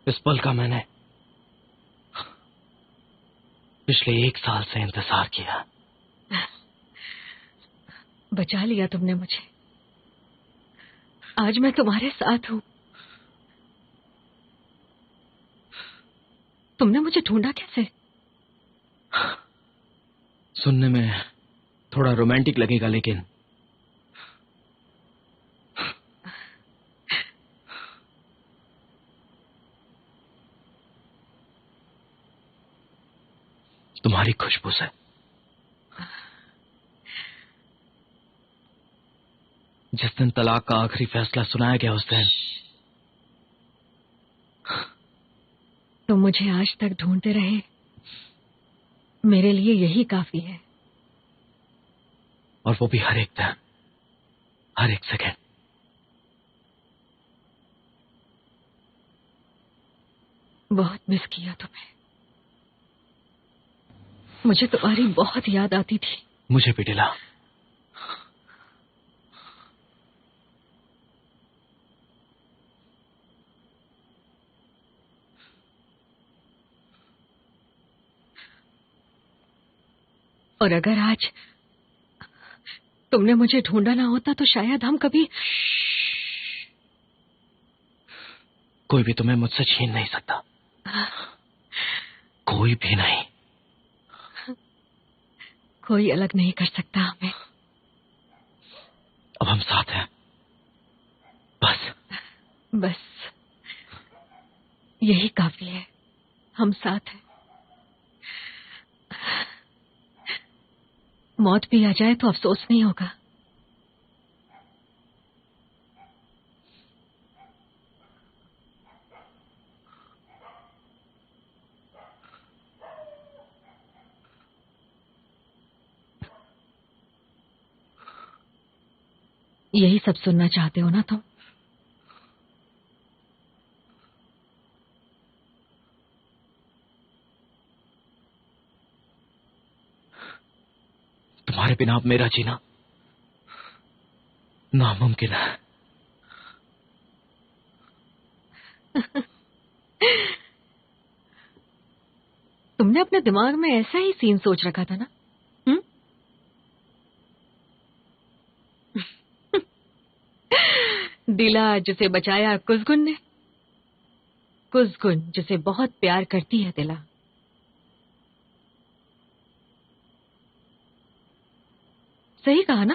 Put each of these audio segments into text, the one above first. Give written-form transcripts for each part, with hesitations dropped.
इस पल का मैंने पिछले 1 साल से इंतजार किया। बचा लिया तुमने मुझे। आज मैं तुम्हारे साथ हूं। तुमने मुझे ढूंढा कैसे? सुनने में थोड़ा रोमांटिक लगेगा, लेकिन तुम्हारी खुशबू से। जिस दिन तलाक का आखिरी फैसला सुनाया गया उस दिन तुम मुझे आज तक ढूंढते रहे, मेरे लिए यही काफी है। और वो भी हर एक दिन, हर एक सेकंड। बहुत मिस किया तुम्हें। मुझे तुम्हारी बहुत याद आती थी। मुझे भी दिला। और अगर आज तुमने मुझे ढूंढा ना होता तो शायद हम कभी। कोई भी तुम्हें मुझसे छीन नहीं सकता, कोई भी नहीं। कोई अलग नहीं कर सकता हमें। अब हम साथ हैं, बस। बस यही काफी है। हम साथ हैं। मौत भी आ जाए तो अफसोस नहीं होगा। यही सब सुनना चाहते हो ना तुम? तुम्हारे बिना अब मेरा जीना नामुमकिन है। तुमने अपने दिमाग में ऐसा ही सीन सोच रखा था ना? दिला जिसे बचाया कुसगुन ने, कुसगुन जिसे बहुत प्यार करती है दिला। सही कहा ना?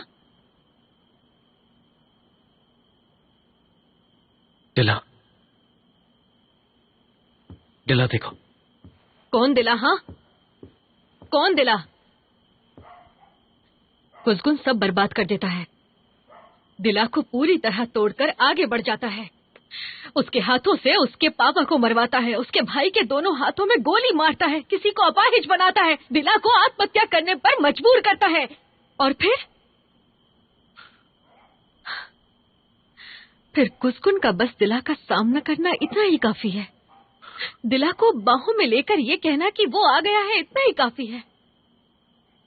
दिला, दिला देखो। कौन दिला? हाँ, कौन दिला? कुसगुन सब बर्बाद कर देता है, दिला को पूरी तरह तोड़कर आगे बढ़ जाता है। उसके हाथों से उसके पापा को मरवाता है, उसके भाई के दोनों हाथों में गोली मारता है, किसी को अपाहिज बनाता है, दिला को आत्महत्या करने पर मजबूर करता है। और फिर कुसगुन का बस दिला का सामना करना इतना ही काफी है। दिला को बाहों में लेकर ये कहना कि वो आ गया है, इतना ही काफी है।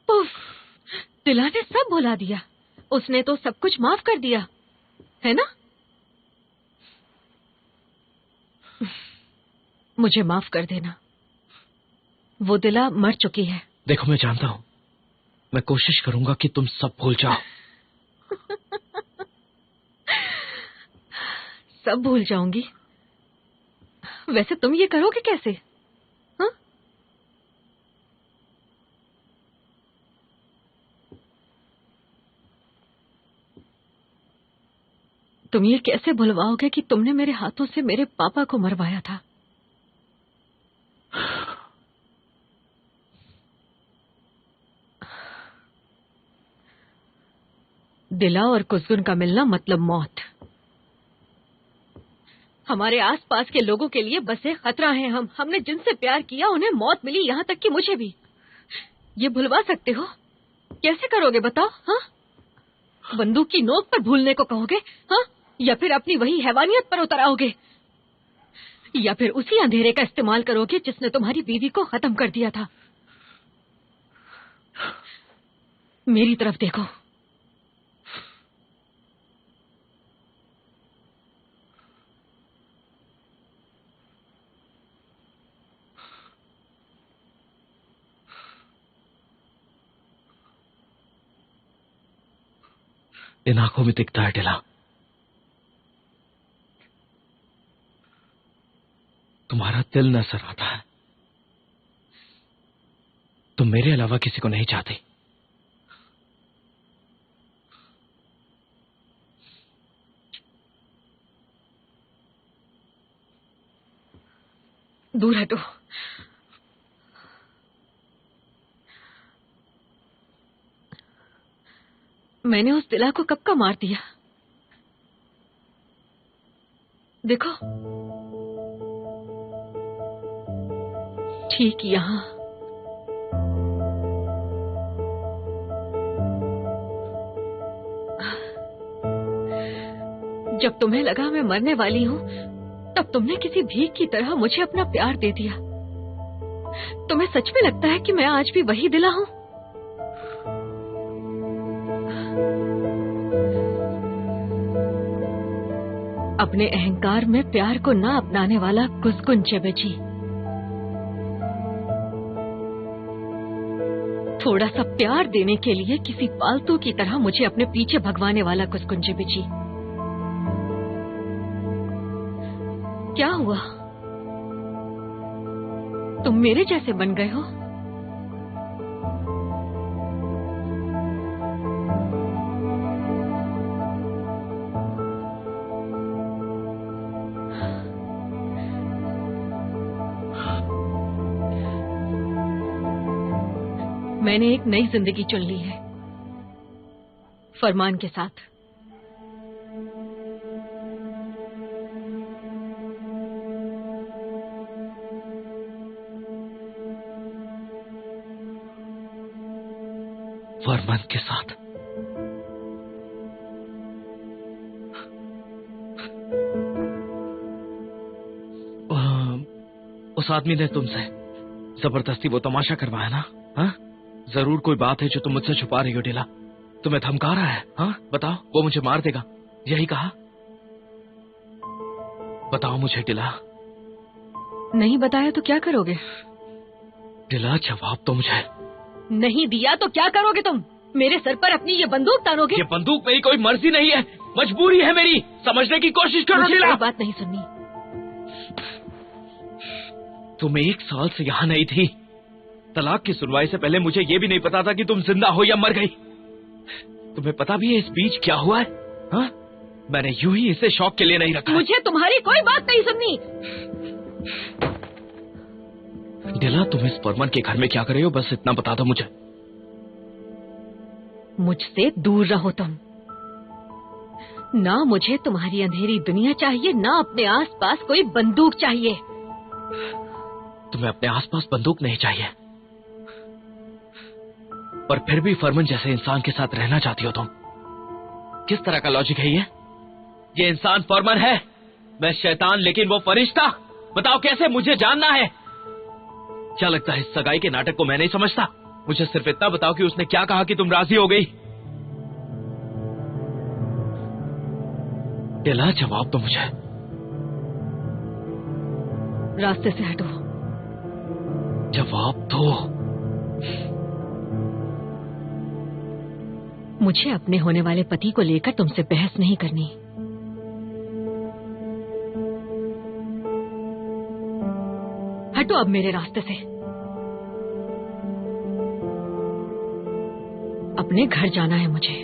उफ, दिला ने सब भुला दिया। उसने तो सब कुछ माफ कर दिया, है ना? मुझे माफ कर देना। वो दिला मर चुकी है। देखो, मैं जानता हूं, मैं कोशिश करूंगा कि तुम सब भूल जाओ। सब भूल जाऊंगी? वैसे तुम ये करोगे कैसे? हाँ? तुम ये कैसे भुलवाओगे कि तुमने मेरे हाथों से मेरे पापा को मरवाया था? दिला और कुसगुन का मिलना मतलब मौत। हमारे आसपास के लोगों के लिए बसे खतरा हैं हम। हमने जिनसे प्यार किया उन्हें मौत मिली, यहाँ तक कि मुझे भी। ये भुलवा सकते हो? कैसे करोगे बताओ? हाँ, बंदूक की नोक पर भूलने को कहोगे? हाँ, या फिर अपनी वही हैवानियत पर उतर आओगे? या फिर उसी अंधेरे का इस्तेमाल करोगे जिसने तुम्हारी बीवी को खत्म कर दिया था? मेरी तरफ देखो। इन आंखों में दिखता है दिला। तुम्हारा दिल नजर आता है। तुम मेरे अलावा किसी को नहीं चाहती। दूर हटो। मैंने उस दिला को कब का मार दिया? देखो, ठीक यहां। जब तुम्हें लगा मैं मरने वाली हूं, तब तुमने किसी भीख की तरह मुझे अपना प्यार दे दिया। तुम्हें सच में लगता है कि मैं आज भी वही दिला हूं? अपने अहंकार में प्यार को ना अपनाने वाला कुसकुन चेबेची। थोड़ा सा प्यार देने के लिए किसी पालतू की तरह मुझे अपने पीछे भगवाने वाला कुसकुन चेबेची। क्या हुआ? तुम मेरे जैसे बन गए हो? मैंने एक नई जिंदगी चुन ली है, फरमान के साथ। फरमान के साथ? उस आदमी ने तुमसे जबरदस्ती वो तमाशा करवाया ना? हाँ, जरूर कोई बात है जो तुम मुझसे छुपा रही हो डिला। तुम्हें धमका रहा है? हाँ बताओ, वो मुझे मार देगा, यही कहा? बताओ मुझे डिला। नहीं बताया तो क्या करोगे? डिला जवाब तो मुझे। नहीं दिया तो क्या करोगे तुम? मेरे सर पर अपनी ये बंदूक तानोगे? ये बंदूक मेरी कोई मर्जी नहीं है, मजबूरी है मेरी। समझने की कोशिश करो डिला। कोई बात नहीं सुननी। तुम 1 साल से यहाँ नहीं थी। तलाक की सुनवाई से पहले मुझे ये भी नहीं पता था कि तुम जिंदा हो या मर गई। तुम्हें पता भी है इस बीच क्या हुआ है? हाँ? मैंने यूं ही इसे शौक के लिए नहीं रखा। मुझे तुम्हारी कोई बात नहीं सुननी। डिला, तुम इस फरमान के घर में क्या कर रहे हो, बस इतना बता दो मुझे। मुझसे दूर रहो तुम। ना मुझे तुम्हारी अंधेरी दुनिया चाहिए, ना अपने आसपास कोई बंदूक चाहिए। तुम्हें अपने आसपास बंदूक नहीं चाहिए, पर फिर भी फरमान जैसे इंसान के साथ रहना चाहती हो तुम। किस तरह का लॉजिक है ये? ये इंसान फरमान है, मैं शैतान, लेकिन वो फरिश्ता। बताओ कैसे? मुझे जानना है। क्या लगता है इस सगाई के नाटक को मैं नहीं समझता? मुझे सिर्फ इतना बताओ कि उसने क्या कहा कि तुम राजी हो गई। डिला, जवाब दो मुझे। रास्ते से हटो। जवाब दो। मुझे अपने होने वाले पति को लेकर तुमसे बहस नहीं करनी। हटो अब मेरे रास्ते से। अपने घर जाना है मुझे।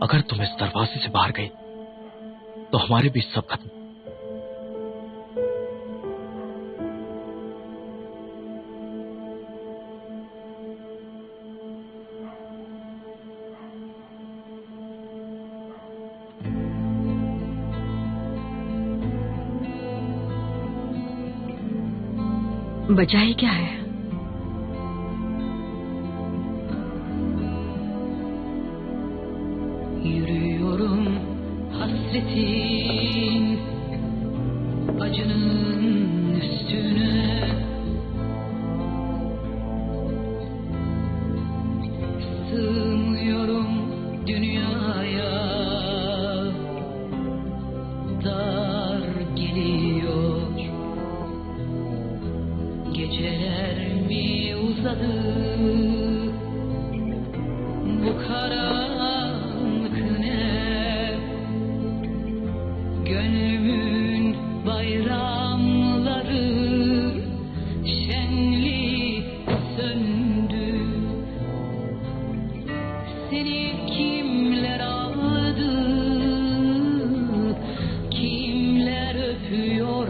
अगर तुम इस दरवाजे से बाहर गई तो हमारे बीच सब खत्म। बचा ही क्या है? hasretin acının üstüne sığmıyorum dünyaya, dar geliyor geceler mi uzadı, bu karanlık ne, gönlümün bayramları şenli söndü. Seni kimler aldı, kimler öpüyor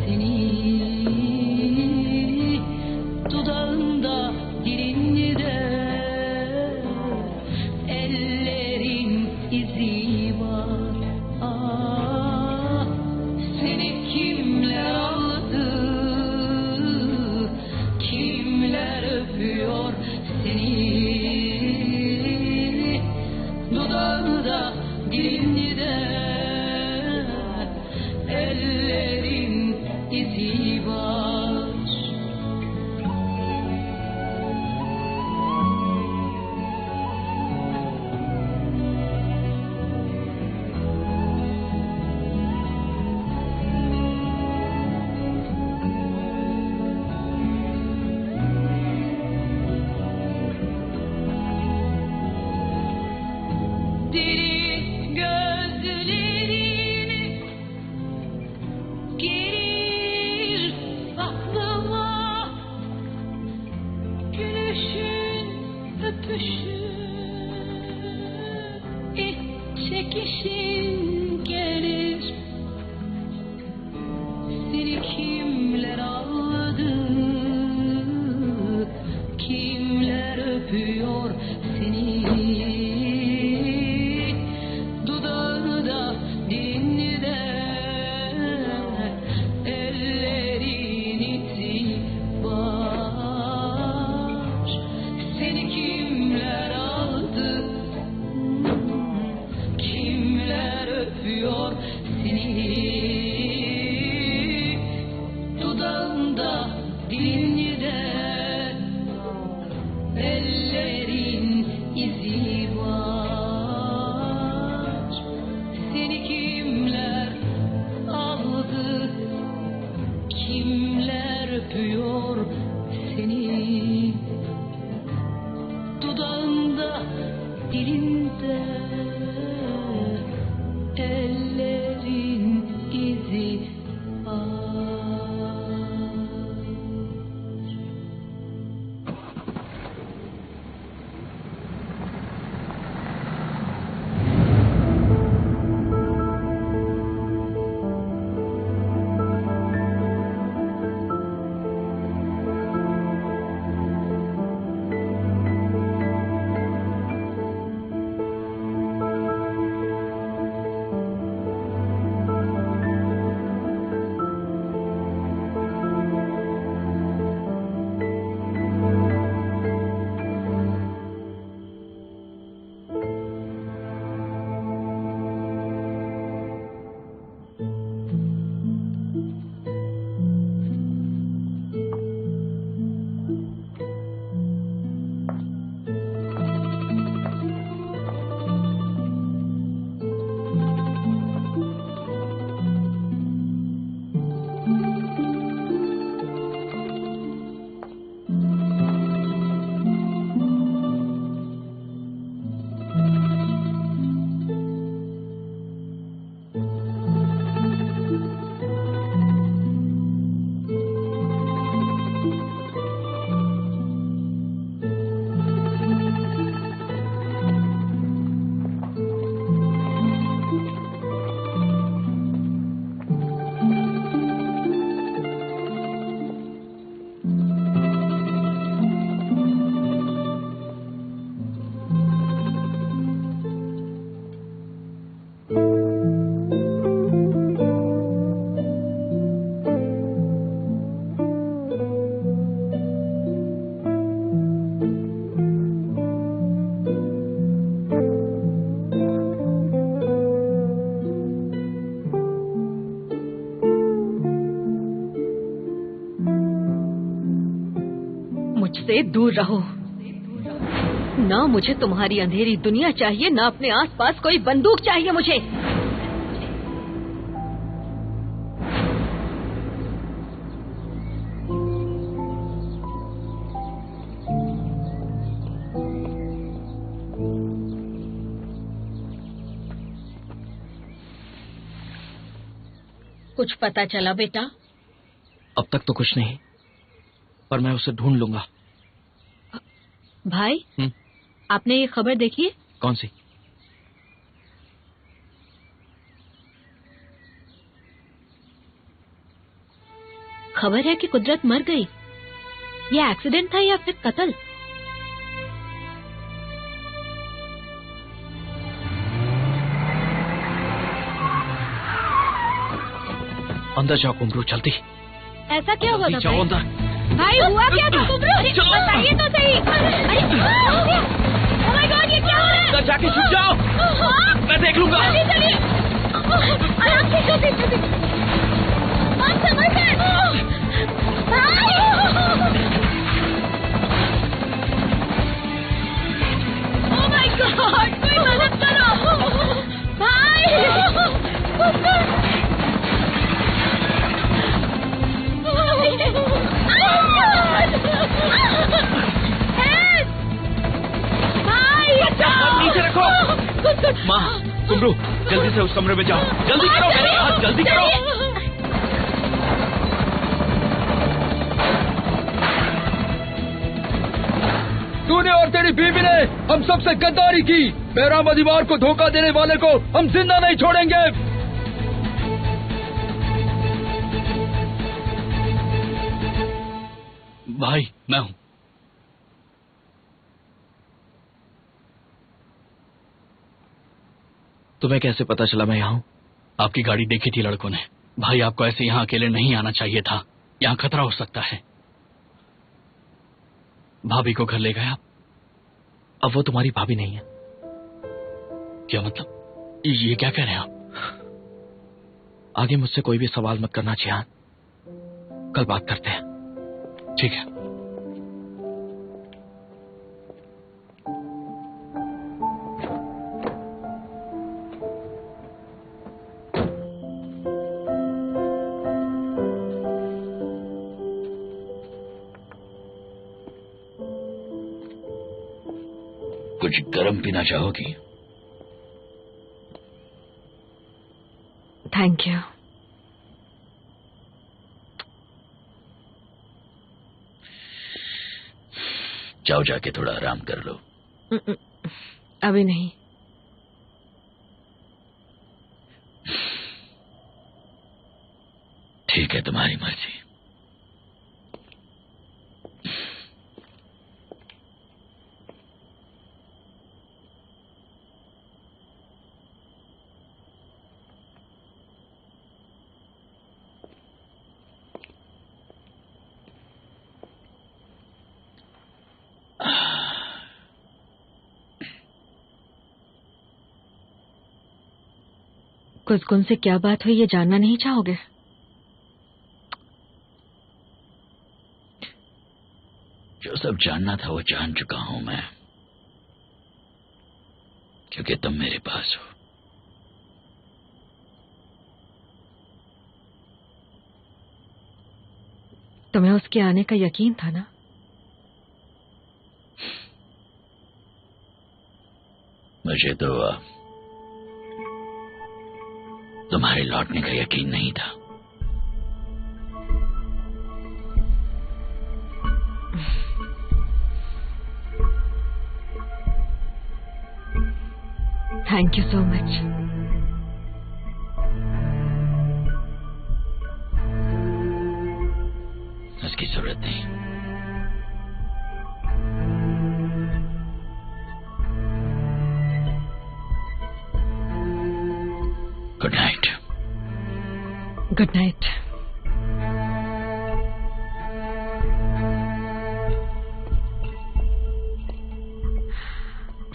seni, dudağında dilinde ellerin izi var. Ah, seni kimler aldı, kimler öpüyor seni, dudağında dilinde ellerin izi var. Deli gözlerini gelir aklıma, gülüşün, öpüşün, iç çekişin gelir. Seni kimler aldı, kimler öpüyor seni, dudağında dilinde ellerin izi var. Seni kimler aldı, kimler öpüyor seni, dudağında dilinde ellerin izi var. Seni kimler aldı, kimler öpüyor seni, dudağında dilinde ellerin izi var. मुझसे दूर रहो। ना मुझे तुम्हारी अंधेरी दुनिया चाहिए, ना अपने आसपास कोई बंदूक चाहिए मुझे। कुछ पता चला बेटा? अब तक तो कुछ नहीं, पर मैं उसे ढूंढ लूंगा। भाई, आपने ये खबर देखी है? कौन सी? खबर है कि कुदरत मर गई। ये एक्सीडेंट था या फिर कत्ल? अंदर जाओ कुमरू, जल्दी। ऐसा क्या हुआ था जाओ भाई? अंदर। भाई हुआ क्या था? चलो। बताइए तो सही। अरे क्या हो गया? Oh my God, ये क्या हो रहा है? अंदर जाके छुप जाओ, मैं देख लूंगा। चलिए आराम से, जल्दी हम समझ गए। भाई Oh my God, कोई मदद करो भाई। नीचे रखो। माँ, कुमरू, जल्दी से उस कमरे में जाओ। जल्दी करो मेरे हाथ, जल्दी करो। तूने और तेरी बीवी ने हम सबसे गद्दारी की। मेहराम अधिवार को धोखा देने वाले को हम जिंदा नहीं छोड़ेंगे। भाई, मैं हूँ। तुम्हें कैसे पता चला मैं यहाँ हूँ? आपकी गाड़ी देखी थी लड़कों ने। भाई, आपको ऐसे यहाँ अकेले नहीं आना चाहिए था। यहाँ खतरा हो सकता है। भाभी को घर ले गए आप? अब वो तुम्हारी भाभी नहीं है। क्या मतलब? ये क्या कह रहे हैं आप? आगे मुझसे कोई भी सवाल मत करना जिहान। कल बात करते हैं। ठीक है। कुछ गरम पीना चाहोगी? Thank you. जाओ, जाके थोड़ा आराम कर लो। अभी नहीं। ठीक है, तुम्हारी मर्जी। कुछ से क्या बात हुई, ये जानना नहीं चाहोगे? जो सब जानना था वो जान चुका हूं मैं, क्योंकि तुम मेरे पास हो। तुम्हें उसके आने का यकीन था ना? मुझे तो तुम्हारे लौटने का यकीन नहीं था। Thank you so much. उसकी जरूरत नहीं। Good night. Good night.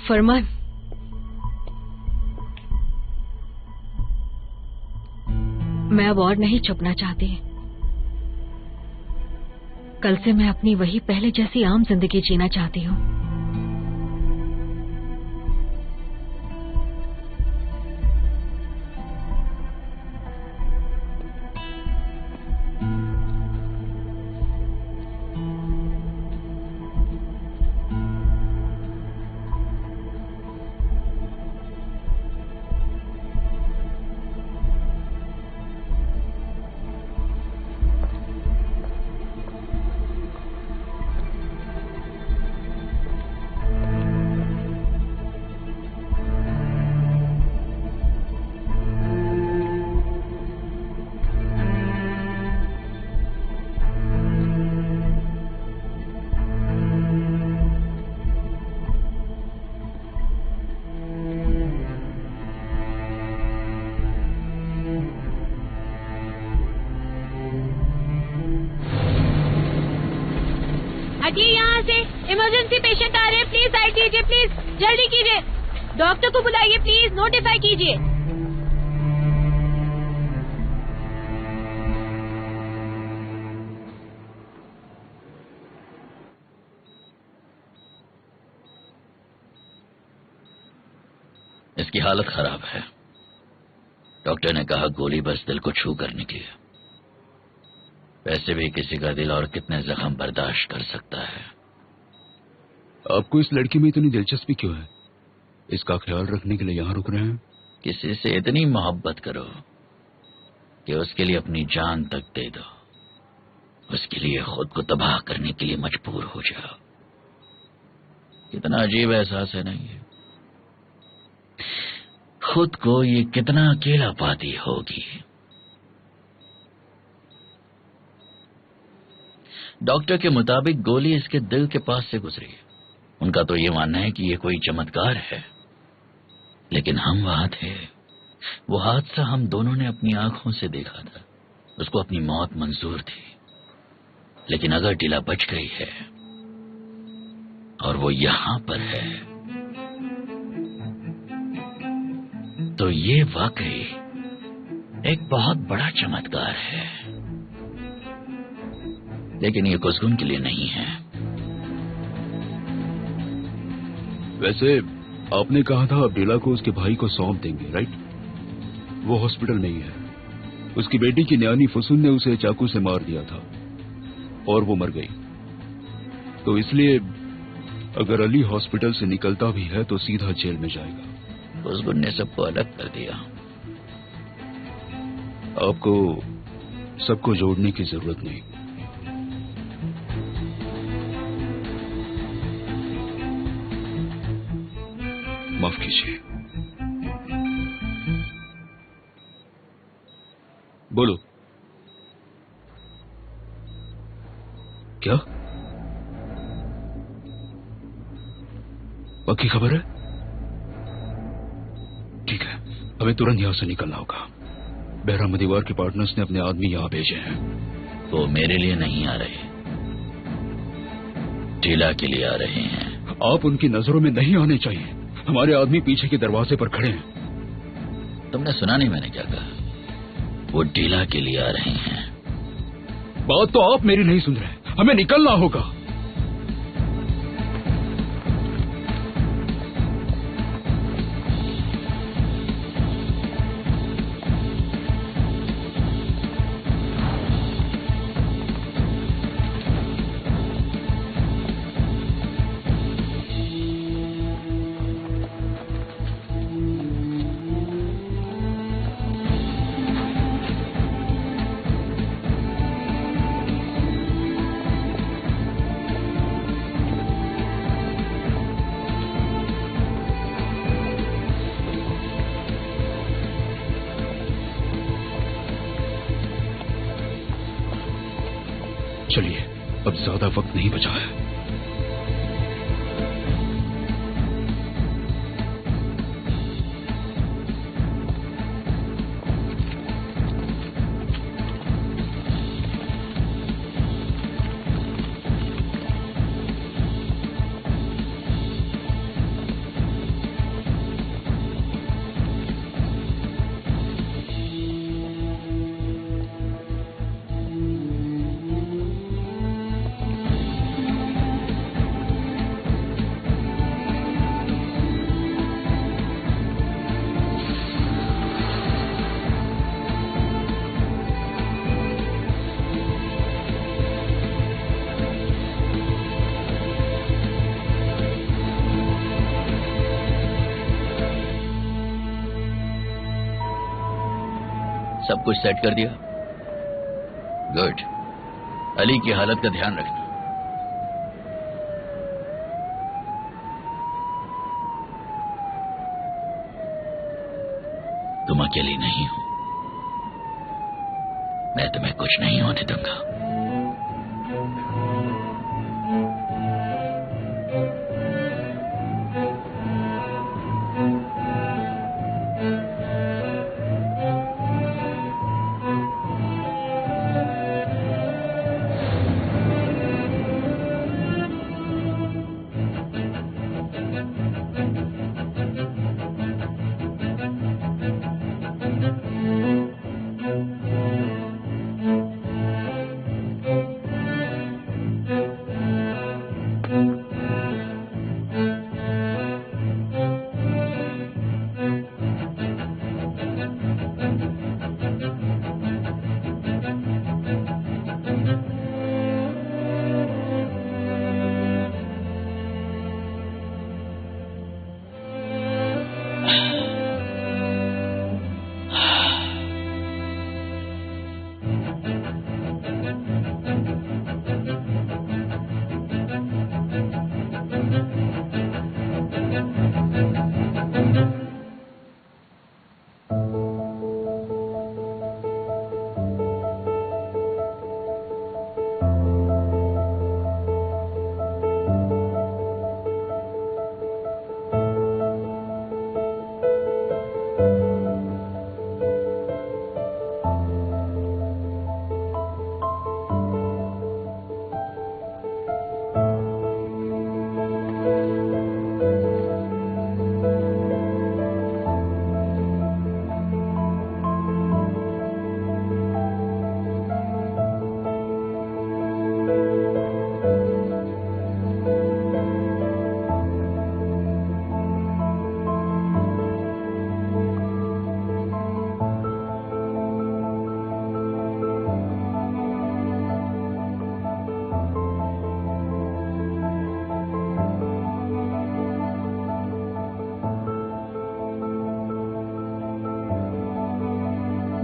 Farman, मैं अब और नहीं छुपना चाहती। कल से मैं अपनी वही पहले जैसी आम जिंदगी जीना चाहती हूँ। हटिए यहाँ से, इमरजेंसी पेशेंट आ रहे हैं, प्लीज साइड कीजिए, प्लीज जल्दी कीजिए, डॉक्टर को बुलाइए, प्लीज नोटिफाई कीजिए। इसकी हालत खराब है। डॉक्टर ने कहा गोली बस दिल को छू कर निकली। वैसे भी किसी का दिल और कितने जख्म बर्दाश्त कर सकता है। आपको इस लड़की में इतनी दिलचस्पी क्यों है? इसका ख्याल रखने के लिए यहाँ रुक रहे हैं? किसी से इतनी मोहब्बत करो कि उसके लिए अपनी जान तक दे दो, उसके लिए खुद को तबाह करने के लिए मजबूर हो जाओ। कितना अजीब एहसास है नहीं है? खुद को ये कितना अकेला पाती होगी। डॉक्टर के मुताबिक गोली इसके दिल के पास से गुजरी। उनका तो ये मानना है कि ये कोई चमत्कार है, लेकिन हम वहां थे। वो हादसा हम दोनों ने अपनी आंखों से देखा था। उसको अपनी मौत मंजूर थी, लेकिन अगर टीला बच गई है और वो यहां पर है तो ये वाकई एक बहुत बड़ा चमत्कार है। लेकिन ये कुछ के लिए नहीं है। वैसे आपने कहा था आप टीला को उसके भाई को सौंप देंगे, राइट? वो हॉस्पिटल नहीं है। उसकी बेटी की न्यानी फुसुन ने उसे चाकू से मार दिया था और वो मर गई। तो इसलिए अगर अली हॉस्पिटल से निकलता भी है तो सीधा जेल में जाएगा। फुसुन ने सबको अलग कर दिया। आपको सबको जोड़ने की जरूरत नहीं। माफ कीजिए। बोलो। क्या पक्की खबर है? ठीक है, हमें तुरंत यहां से निकलना होगा। बहरा मदीवार के पार्टनर्स ने अपने आदमी यहां भेजे हैं। वो मेरे लिए नहीं आ रहे, टीला के लिए आ रहे हैं। आप उनकी नजरों में नहीं आने चाहिए। हमारे आदमी पीछे के दरवाजे पर खड़े हैं। तुमने सुना नहीं मैंने क्या कहा? वो टीला के लिए आ रहे हैं। बात तो आप मेरी नहीं सुन रहे। हमें निकलना होगा। चलिए, अब ज्यादा वक्त नहीं बचा है। सब कुछ सेट कर दिया? गुड। अली की हालत का ध्यान रखना। तुम अकेली नहीं हो, मैं तुम्हें कुछ नहीं होने दूंगा।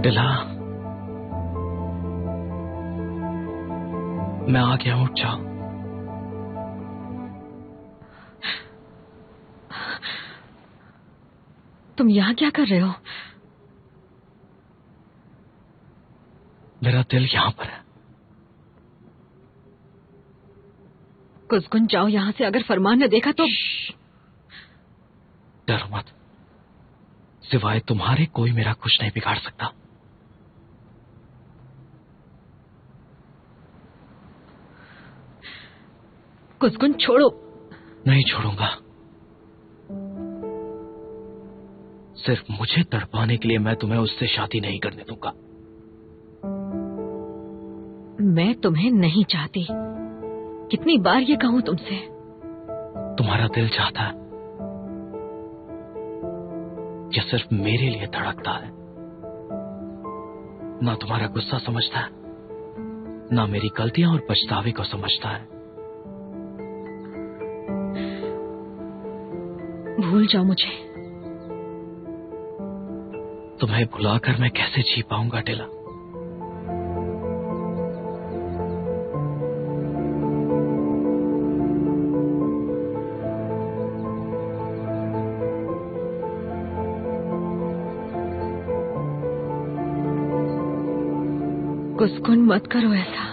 दिला, मैं आ गया, उठ जाओ। तुम यहाँ क्या कर रहे हो? मेरा दिल यहाँ पर है। कुछ जाओ यहाँ से, अगर फरमान ने देखा तो। डरो मत, सिवाय तुम्हारे कोई मेरा कुछ नहीं बिगाड़ सकता। कुछ छोड़ो। नहीं छोड़ूंगा। सिर्फ मुझे तड़पाने के लिए मैं तुम्हें उससे शादी नहीं करने दूंगा। मैं तुम्हें नहीं चाहती। कितनी बार ये कहूं तुमसे? तुम्हारा दिल चाहता है, यह सिर्फ मेरे लिए धड़कता है। ना तुम्हारा गुस्सा समझता है, ना मेरी गलतियां और पछतावे को समझता है। भूल जाओ मुझे। तुम्हें भुलाकर मैं कैसे जी पाऊंगा टिला? कुछ मत करो ऐसा।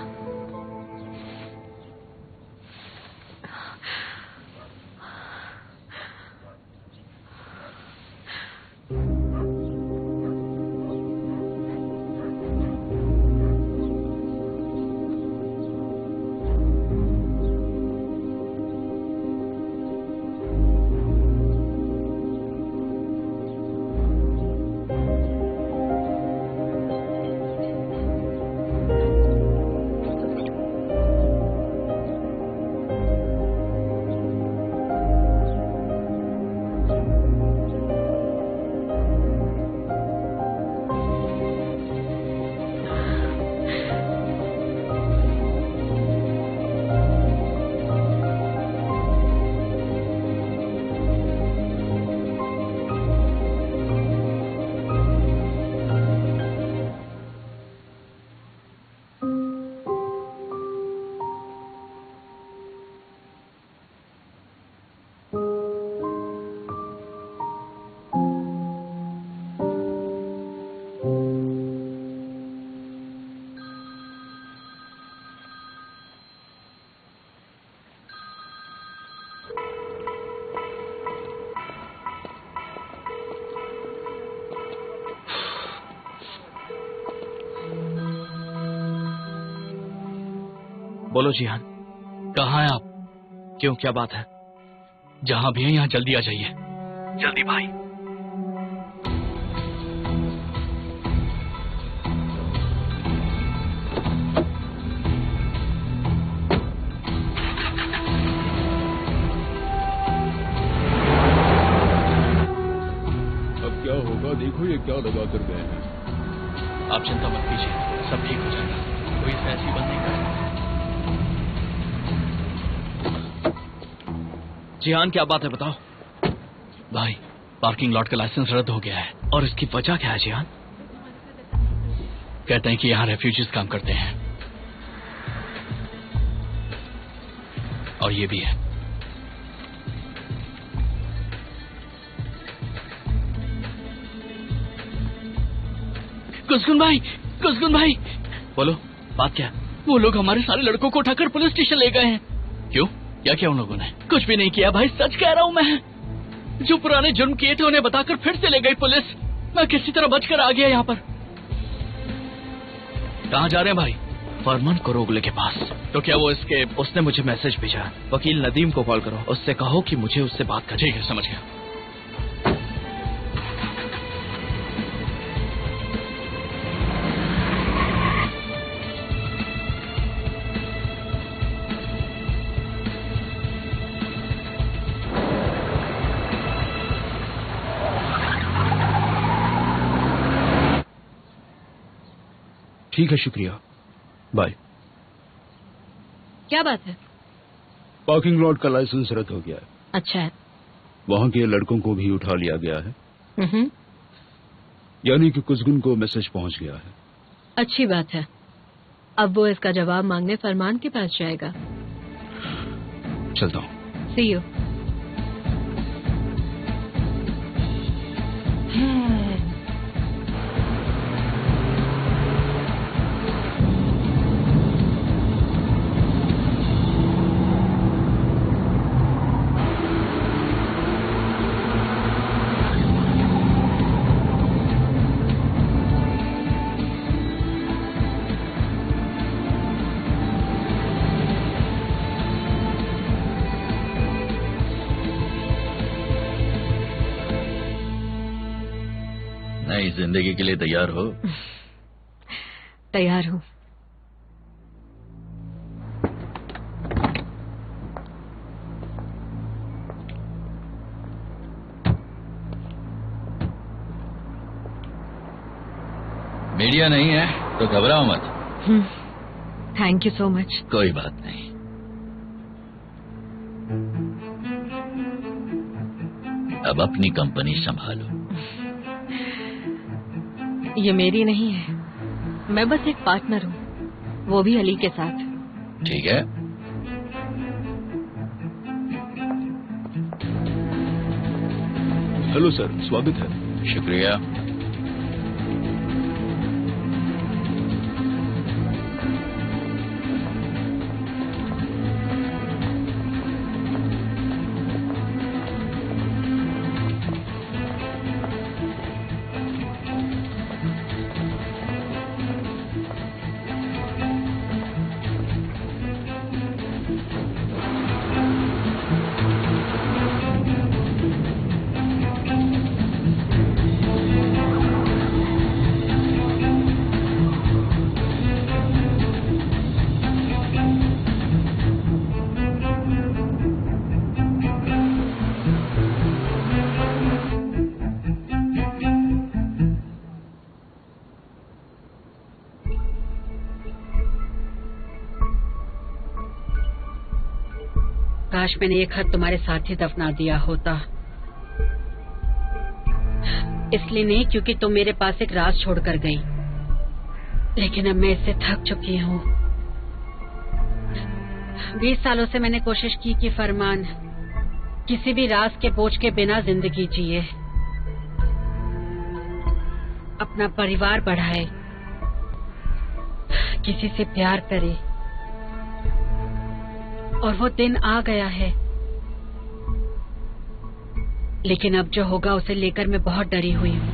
बोलो जिहान, कहाँ हैं आप? क्यों, क्या बात है? जहाँ भी हैं यहाँ जल्दी आ जाइए। जल्दी भाई। अब क्या होगा देखो, ये क्या लगा कर गए हैं। आप चिंता मत कीजिए, सब ठीक हो जाएगा। कोई इसे ऐसी बंद नहीं करेगा। जिहान क्या बात है, बताओ। भाई, पार्किंग लॉट का लाइसेंस रद्द हो गया है। और इसकी वजह क्या है जिहान? कहते हैं कि यहाँ रेफ्यूजीज काम करते हैं, और ये भी है। कुसकुन भाई, बोलो, बात क्या है? वो लोग हमारे सारे लड़कों को उठाकर पुलिस स्टेशन ले गए हैं। क्यों? क्या किया उन लोगों ने? कुछ भी नहीं किया भाई, सच कह रहा हूँ मैं। जो पुराने जुर्म किए थे उन्हें बताकर फिर से ले गई पुलिस। मैं किसी तरह बचकर आ गया यहाँ पर। कहाँ जा रहे हैं भाई? फरमान कोरोगले के पास। तो क्या वो इसके... उसने मुझे मैसेज भेजा, वकील नदीम को कॉल करो, उससे कहो कि मुझे उससे बात करनी। ठीक है, समझ गया। ठीक है, शुक्रिया, बाय। क्या बात है? पार्किंग लॉट का लाइसेंस रद्द हो गया है। अच्छा है। वहाँ के लड़कों को भी उठा लिया गया है। यानी कि कुसगुन को मैसेज पहुँच गया है। अच्छी बात है। अब वो इसका जवाब मांगने फरमान के पास जाएगा। चलता हूँ। सी यू। नई जिंदगी के लिए तैयार हो? तैयार हूँ। मीडिया नहीं है तो घबराओ मत। Thank you so much. कोई बात नहीं। अब अपनी कंपनी संभालो। ये मेरी नहीं है, मैं बस एक पार्टनर हूँ, वो भी अली के साथ। ठीक है। हेलो सर, स्वागत है। शुक्रिया। काश मैंने ये खत तुम्हारे साथ ही दफना दिया होता। इसलिए नहीं क्योंकि तुम मेरे पास एक राज छोड़कर गई, लेकिन अब मैं इससे थक चुकी हूँ। 20 सालों से मैंने कोशिश की कि फरमान किसी भी राज के बोझ के बिना जिंदगी जिए, अपना परिवार बढ़ाए, किसी से प्यार करे, और वो दिन आ गया है। लेकिन अब जो होगा उसे लेकर मैं बहुत डरी हुई हूँ।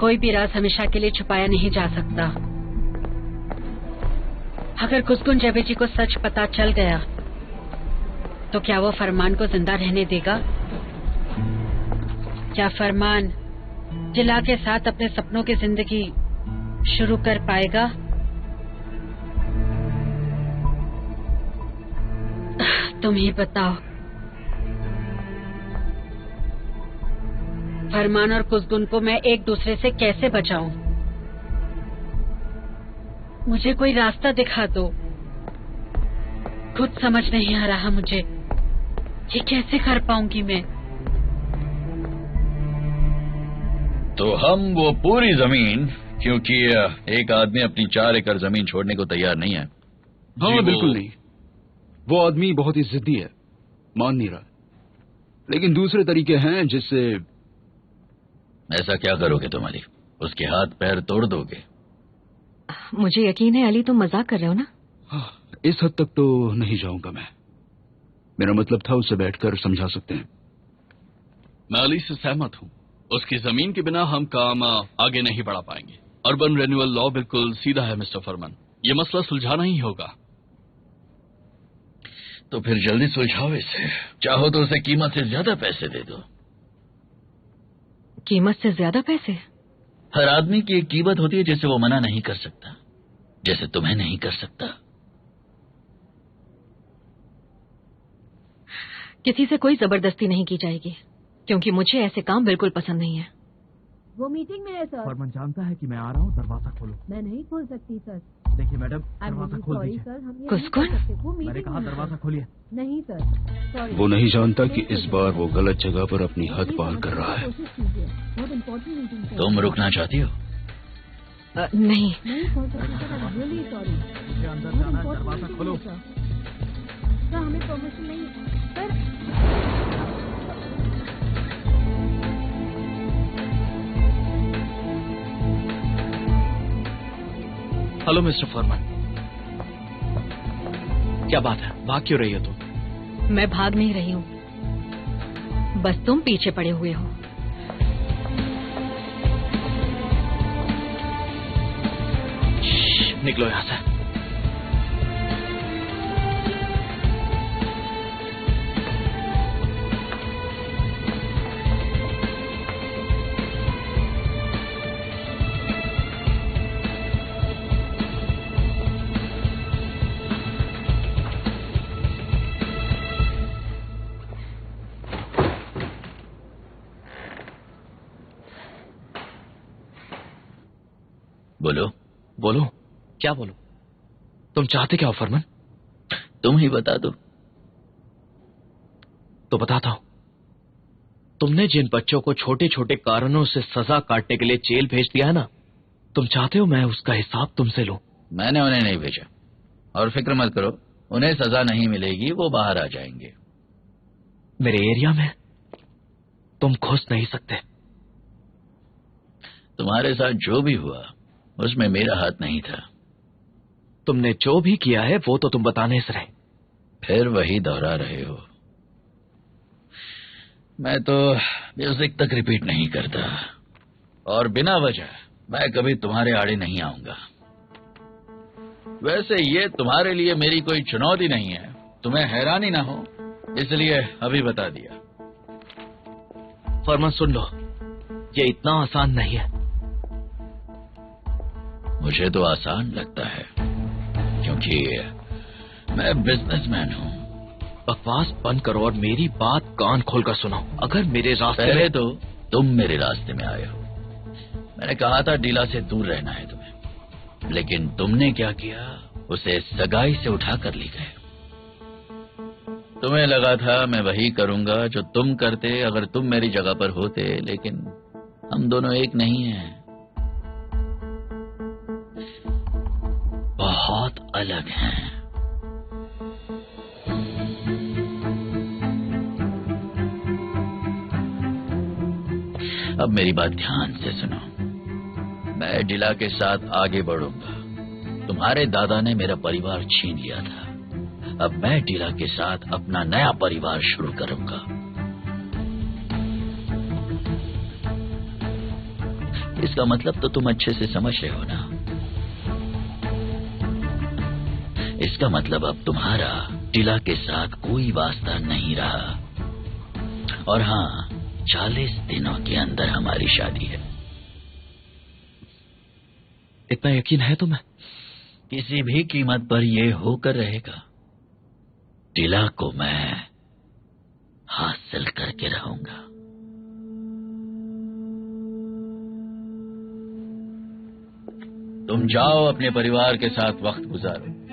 कोई भी राज हमेशा के लिए छुपाया नहीं जा सकता। अगर कुसकुन जवेजी को सच पता चल गया तो क्या वो फरमान को जिंदा रहने देगा? क्या फरमान जिला के साथ अपने सपनों की जिंदगी शुरू कर पाएगा? तुम ही बताओ। फरमान और कुसगुन को मैं एक दूसरे से कैसे बचाऊं? मुझे कोई रास्ता दिखा दो। खुद समझ नहीं आ रहा मुझे ये कैसे कर पाऊंगी मैं। तो हम वो पूरी जमीन, क्योंकि एक आदमी अपनी 4 एकड़ जमीन छोड़ने को तैयार नहीं है। हाँ बिल्कुल नहीं। वो आदमी बहुत ही जिद्दी है, मान नहीं रहा। लेकिन दूसरे तरीके हैं जिससे। ऐसा क्या करोगे तुम अली? उसके हाथ पैर तोड़ दोगे? मुझे यकीन है अली, तुम मजाक कर रहे हो ना? इस हद तक तो नहीं जाऊंगा मैं। मेरा मतलब था उससे बैठकर समझा सकते हैं। मैं अली से सहमत हूँ। उसकी जमीन के बिना हम काम आगे नहीं बढ़ा पाएंगे। अर्बन रेन्यूअल लॉ बिल्कुल सीधा है मिस्टर फरमान, ये मसला सुलझाना ही होगा। तो फिर जल्दी सुलझाओ इसे। चाहो तो उसे कीमत से ज्यादा पैसे दे दो। कीमत से ज्यादा पैसे? हर आदमी की एक कीमत होती है जिसे वो मना नहीं कर सकता, जैसे तुम्हें नहीं कर सकता। किसी से कोई जबरदस्ती नहीं की जाएगी, क्योंकि मुझे ऐसे काम बिल्कुल पसंद नहीं है। वो मीटिंग में है सर। फरमान जानता है कि मैं आ रहा हूँ, दरवाजा खोलो। मैं नहीं खोल सकती सर। देखिए मैडम, दरवाजा खोल दीजिए। सर, हम ये कुसकुन? नहीं कर सकते। वो मैंने मीटिंग कहा में है। दरवाजा खोलिए। नहीं सर, सॉरी। वो नहीं जानता कि इस बार वो गलत जगह पर अपनी हद पार कर रहा है। कोशिश कीजिए, बहुत इम्पोर्टेंट मीटिंग है। तुम रुकना चाहती हो? नहीं। नहीं खोल सकती sir, I am really sorry. मुझे अंदर जाना है, दरवाजा खोलो। सर हमें परमिशन नहीं सर। हेलो मिस्टर फरमान, क्या बात है, भाग क्यों रही हो तुम? मैं भाग नहीं रही हूँ, बस तुम पीछे पड़े हुए हो। निकलो यहाँ से। बोलो। बोलो? क्या बोलो? तुम चाहते क्या हो फरमान? तुम ही बता दो। तो बताता हूं। तुमने जिन बच्चों को छोटे छोटे कारणों से सजा काटने के लिए जेल भेज दिया है ना, तुम चाहते हो मैं उसका हिसाब तुमसे लूं? मैंने उन्हें नहीं भेजा, और फिक्र मत करो, उन्हें सजा नहीं मिलेगी, वो बाहर आ जाएंगे। मेरे एरिया में तुम घुस नहीं सकते। तुम्हारे साथ जो भी हुआ उसमें मेरा हाथ नहीं था। तुमने जो भी किया है वो तो तुम बताने से रहे। फिर वही दोहरा रहे हो। मैं तो म्यूजिक तक रिपीट नहीं करता, और बिना वजह मैं कभी तुम्हारे आड़े नहीं आऊंगा। वैसे ये तुम्हारे लिए मेरी कोई चुनौती नहीं है, तुम्हें हैरानी ना हो इसलिए अभी बता दिया। फरमान सुन लो, ये इतना आसान नहीं है। मुझे तो आसान लगता है, क्योंकि मैं बिजनेसमैन हूँ। बकवास बंद करो और मेरी बात कान खोलकर सुनो। अगर मेरे रास्ते पहले में तो तुम मेरे रास्ते में आए हो। मैंने कहा था डीला से दूर रहना है तुम्हें, लेकिन तुमने क्या किया, उसे सगाई से उठा कर ले गए। तुम्हें लगा था मैं वही करूंगा जो तुम करते अगर तुम मेरी जगह पर होते, लेकिन हम दोनों एक नहीं हैं, बहुत अलग हैं। अब मेरी बात ध्यान से सुनो। मैं डिला के साथ आगे बढ़ूंगा। तुम्हारे दादा ने मेरा परिवार छीन लिया था, अब मैं डिला के साथ अपना नया परिवार शुरू करूंगा। इसका मतलब तो तुम अच्छे से समझ रहे हो ना। इसका मतलब अब तुम्हारा टिला के साथ कोई वास्ता नहीं रहा। और हाँ, 40 दिनों के अंदर हमारी शादी है। इतना यकीन है तुम्हें? किसी भी कीमत पर यह होकर रहेगा। टिला को मैं हासिल करके रहूंगा। तुम जाओ, अपने परिवार के साथ वक्त गुजारो।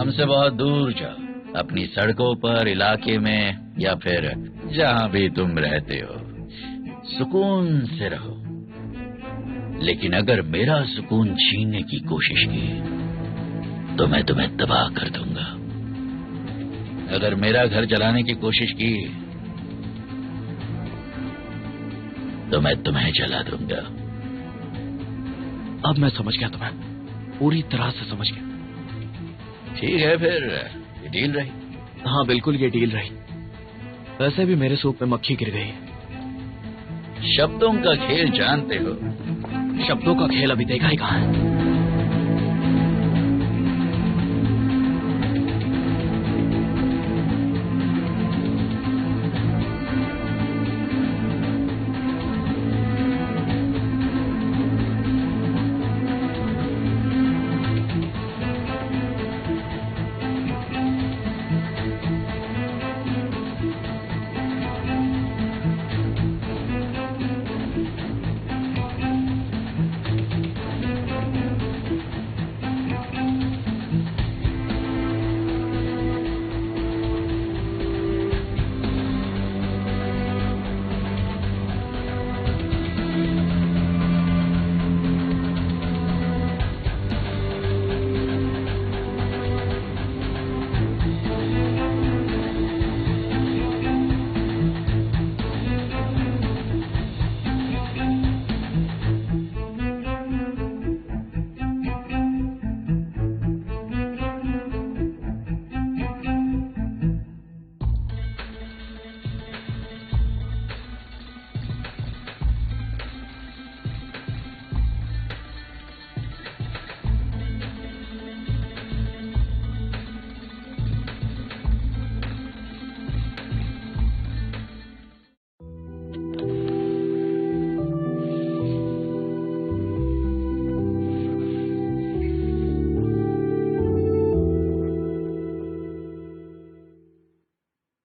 हमसे बहुत दूर जाओ, अपनी सड़कों पर, इलाके में, या फिर जहां भी तुम रहते हो, सुकून से रहो। लेकिन अगर मेरा सुकून छीनने की कोशिश की तो मैं तुम्हें तबाह कर दूंगा। अगर मेरा घर जलाने की कोशिश की तो मैं तुम्हें जला दूंगा। अब मैं समझ गया तुम्हें, पूरी तरह से समझ गया। ठीक है, फिर ये डील रही। हाँ बिल्कुल, ये डील रही। वैसे भी मेरे सूप में मक्खी गिर गई है। शब्दों का खेल जानते हो? शब्दों का खेल अभी देखा ही कहाँ है।